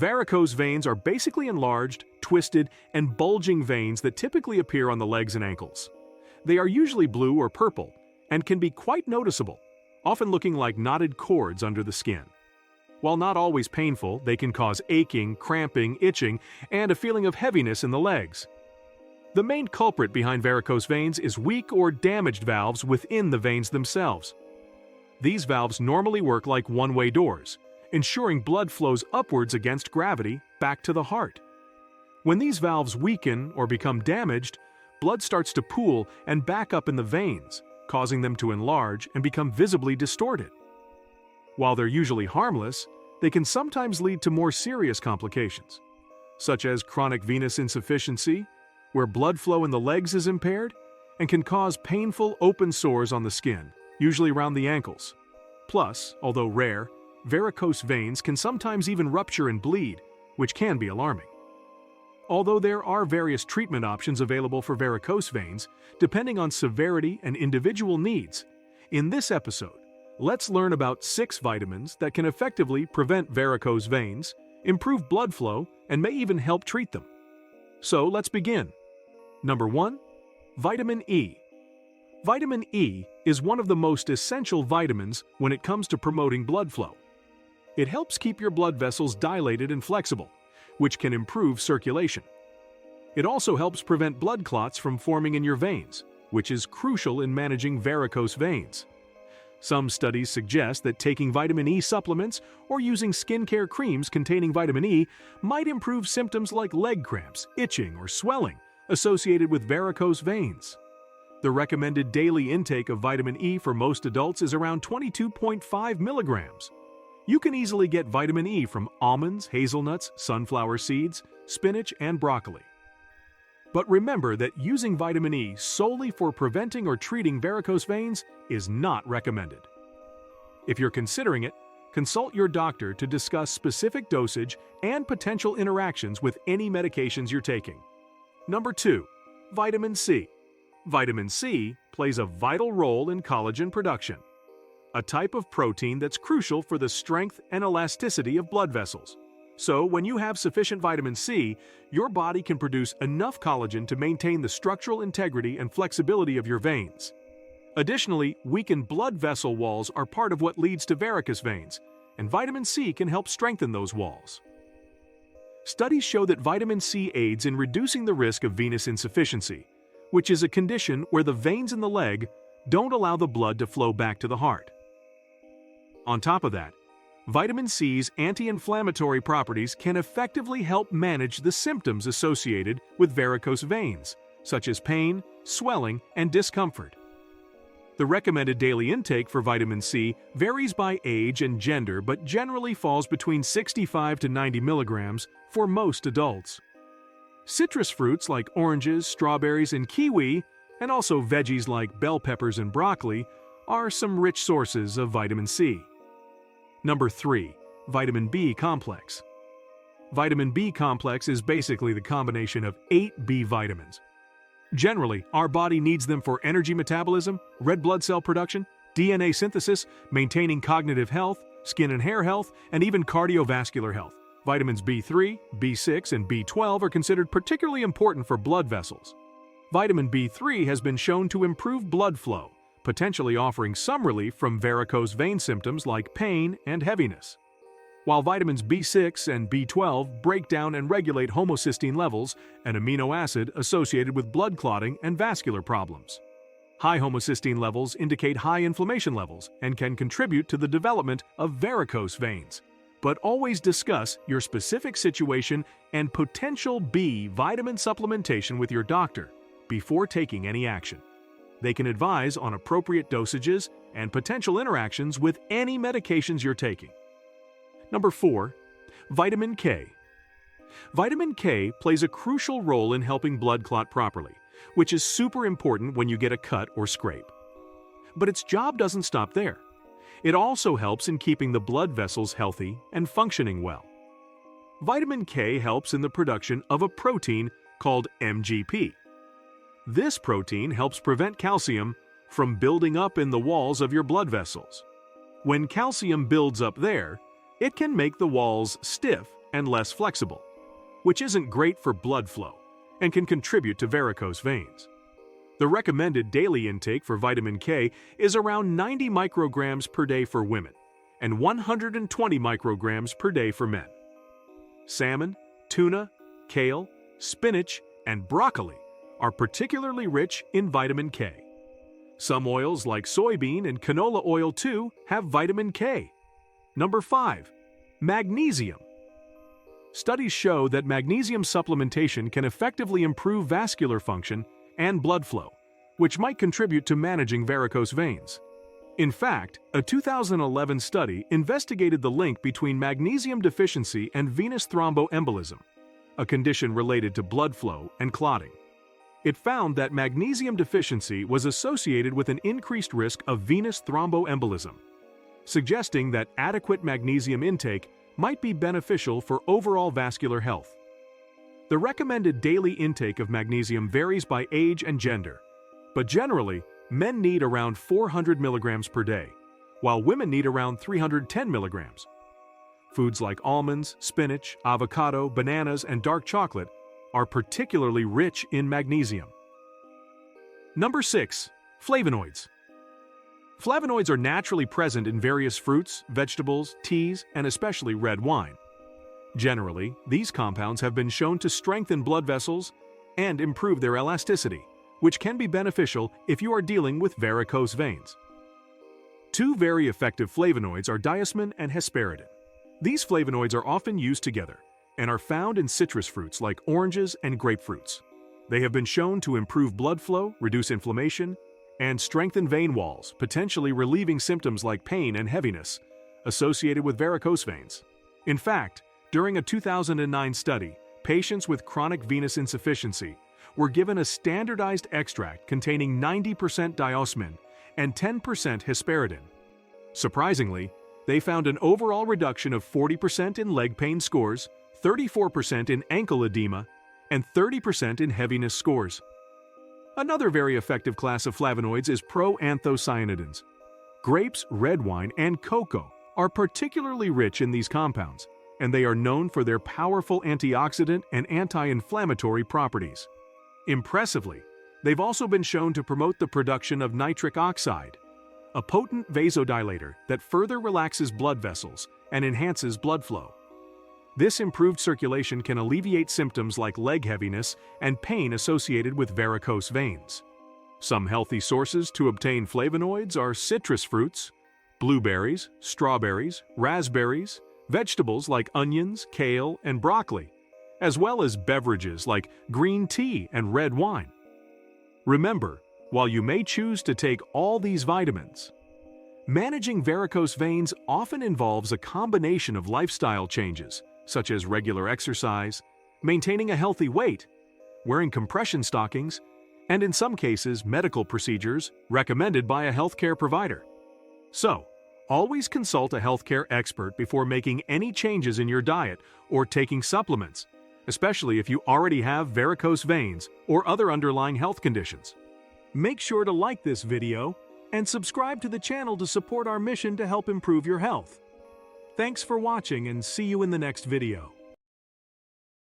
Varicose veins are basically enlarged, twisted, and bulging veins that typically appear on the legs and ankles. They are usually blue or purple and can be quite noticeable, often looking like knotted cords under the skin. While not always painful, they can cause aching, cramping, itching, and a feeling of heaviness in the legs. The main culprit behind varicose veins is weak or damaged valves within the veins themselves. These valves normally work like one-way doors, ensuring blood flows upwards against gravity back to the heart. When these valves weaken or become damaged, blood starts to pool and back up in the veins, causing them to enlarge and become visibly distorted. While they're usually harmless, they can sometimes lead to more serious complications, such as chronic venous insufficiency, where blood flow in the legs is impaired, and can cause painful open sores on the skin, usually around the ankles. Plus, although rare, varicose veins can sometimes even rupture and bleed, which can be alarming. Although there are various treatment options available for varicose veins, depending on severity and individual needs, in this episode, let's learn about 6 vitamins that can effectively prevent varicose veins, improve blood flow, and may even help treat them. So let's begin. Number 1. Vitamin E. Vitamin E is one of the most essential vitamins when it comes to promoting blood flow. It helps keep your blood vessels dilated and flexible, which can improve circulation. It also helps prevent blood clots from forming in your veins, which is crucial in managing varicose veins. Some studies suggest that taking vitamin E supplements or using skincare creams containing vitamin E might improve symptoms like leg cramps, itching, or swelling associated with varicose veins. The recommended daily intake of vitamin E for most adults is around 22.5 milligrams. You can easily get vitamin E from almonds, hazelnuts, sunflower seeds, spinach, and broccoli. But remember that using vitamin E solely for preventing or treating varicose veins is not recommended. If you're considering it, consult your doctor to discuss specific dosage and potential interactions with any medications you're taking. Number 2. Vitamin C. Vitamin C plays a vital role in collagen production, a type of protein that's crucial for the strength and elasticity of blood vessels. So, when you have sufficient vitamin C, your body can produce enough collagen to maintain the structural integrity and flexibility of your veins. Additionally, weakened blood vessel walls are part of what leads to varicose veins, and vitamin C can help strengthen those walls. Studies show that vitamin C aids in reducing the risk of venous insufficiency, which is a condition where the veins in the leg don't allow the blood to flow back to the heart. On top of that, vitamin C's anti-inflammatory properties can effectively help manage the symptoms associated with varicose veins, such as pain, swelling, and discomfort. The recommended daily intake for vitamin C varies by age and gender, but generally falls between 65 to 90 milligrams for most adults. Citrus fruits like oranges, strawberries, and kiwi, and also veggies like bell peppers and broccoli, are some rich sources of vitamin C. Number 3. Vitamin B complex. Vitamin B complex is basically the combination of 8 B vitamins. Generally, our body needs them for energy metabolism, red blood cell production, DNA synthesis, maintaining cognitive health, skin and hair health, and even cardiovascular health. Vitamins B3, B6, and B12 are considered particularly important for blood vessels. Vitamin B3 has been shown to improve blood flow, potentially offering some relief from varicose vein symptoms like pain and heaviness. While vitamins B6 and B12 break down and regulate homocysteine levels, an amino acid associated with blood clotting and vascular problems. High homocysteine levels indicate high inflammation levels and can contribute to the development of varicose veins. But always discuss your specific situation and potential B vitamin supplementation with your doctor before taking any action. They can advise on appropriate dosages and potential interactions with any medications you're taking. Number 4. Vitamin K. Vitamin K plays a crucial role in helping blood clot properly, which is super important when you get a cut or scrape. But its job doesn't stop there. It also helps in keeping the blood vessels healthy and functioning well. Vitamin K helps in the production of a protein called MGP. This protein helps prevent calcium from building up in the walls of your blood vessels. When calcium builds up there, it can make the walls stiff and less flexible, which isn't great for blood flow and can contribute to varicose veins. The recommended daily intake for vitamin K is around 90 micrograms per day for women and 120 micrograms per day for men. Salmon, tuna, kale, spinach, and broccoli are particularly rich in vitamin K. Some oils like soybean and canola oil too have vitamin K. Number 5. Magnesium. Studies show that magnesium supplementation can effectively improve vascular function and blood flow, which might contribute to managing varicose veins. In fact, a 2011 study investigated the link between magnesium deficiency and venous thromboembolism, a condition related to blood flow and clotting. It found that magnesium deficiency was associated with an increased risk of venous thromboembolism, suggesting that adequate magnesium intake might be beneficial for overall vascular health. The recommended daily intake of magnesium varies by age and gender, but generally, men need around 400 milligrams per day, while women need around 310 milligrams. Foods like almonds, spinach, avocado, bananas, and dark chocolate are particularly rich in magnesium. Number 6. Flavonoids. Flavonoids are naturally present in various fruits, vegetables, teas, and especially red wine. Generally, these compounds have been shown to strengthen blood vessels and improve their elasticity, which can be beneficial if you are dealing with varicose veins. Two very effective flavonoids are diosmin and hesperidin. These flavonoids are often used together and are found in citrus fruits like oranges and grapefruits. They have been shown to improve blood flow, reduce inflammation, and strengthen vein walls, potentially relieving symptoms like pain and heaviness associated with varicose veins. In fact, during a 2009 study, patients with chronic venous insufficiency were given a standardized extract containing 90% diosmin and 10% hesperidin. Surprisingly, they found an overall reduction of 40% in leg pain scores, 34% in ankle edema, and 30% in heaviness scores. Another very effective class of flavonoids is proanthocyanidins. Grapes, red wine, and cocoa are particularly rich in these compounds, and they are known for their powerful antioxidant and anti-inflammatory properties. Impressively, they've also been shown to promote the production of nitric oxide, a potent vasodilator that further relaxes blood vessels and enhances blood flow. This improved circulation can alleviate symptoms like leg heaviness and pain associated with varicose veins. Some healthy sources to obtain flavonoids are citrus fruits, blueberries, strawberries, raspberries, vegetables like onions, kale, and broccoli, as well as beverages like green tea and red wine. Remember, while you may choose to take all these vitamins, managing varicose veins often involves a combination of lifestyle changes, such as regular exercise, maintaining a healthy weight, wearing compression stockings, and in some cases, medical procedures recommended by a healthcare provider. So, always consult a healthcare expert before making any changes in your diet or taking supplements, especially if you already have varicose veins or other underlying health conditions. Make sure to like this video and subscribe to the channel to support our mission to help improve your health. Thanks for watching and see you in the next video.